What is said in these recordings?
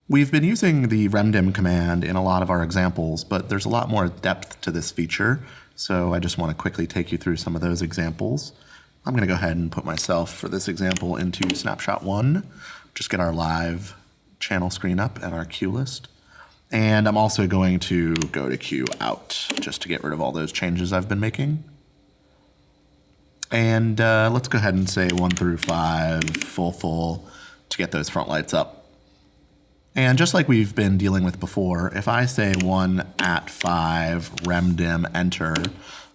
We've been using the RemDim command in a lot of our examples, but there's a lot more depth to this feature, so I just want to quickly take you through some of those examples. I'm going to go ahead and put myself, for this example, into snapshot 1, just get our live channel screen up and our queue list. And I'm also going to go to queue out, just to get rid of all those changes I've been making. And let's go ahead and say 1 through 5, full, to get those front lights up. And just like we've been dealing with before, if I say 1 at 5, RemDim, enter,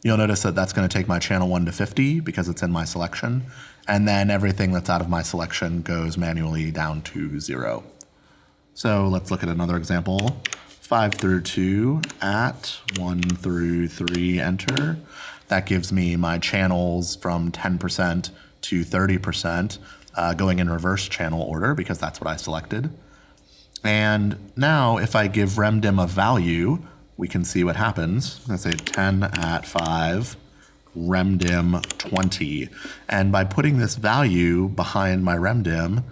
you'll notice that that's going to take my channel 1 to 50 because it's in my selection. And then everything that's out of my selection goes manually down to 0. So let's look at another example. 5 through 2 at 1 through 3, enter. That gives me my channels from 10% to 30% going in reverse channel order because that's what I selected. And now if I give RemDim a value, we can see what happens. Let's say 10 at 5, RemDim 20. And by putting this value behind my RemDim,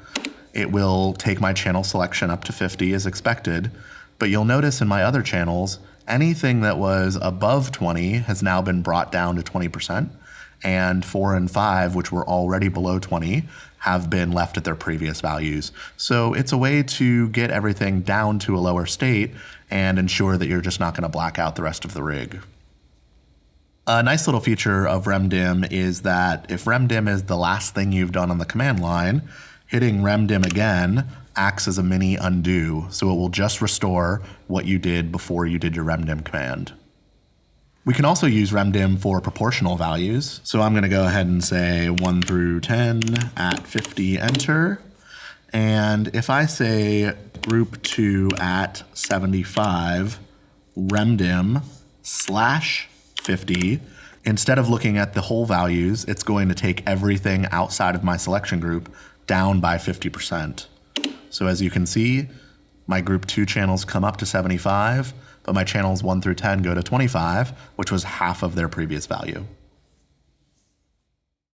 it will take my channel selection up to 50 as expected. But you'll notice in my other channels, anything that was above 20 has now been brought down to 20%. And 4 and 5, which were already below 20, have been left at their previous values. So it's a way to get everything down to a lower state and ensure that you're just not going to black out the rest of the rig. A nice little feature of RemDim is that if RemDim is the last thing you've done on the command line, hitting RemDim again acts as a mini undo, so it will just restore what you did before you did your RemDim command. We can also use RemDim for proportional values. So I'm going to go ahead and say 1 through 10 at 50, enter. And if I say group 2 at 75, RemDim slash 50, instead of looking at the whole values, it's going to take everything outside of my selection group down by 50%. So as you can see, my group 2 channels come up to 75, but my channels 1 through 10 go to 25, which was half of their previous value.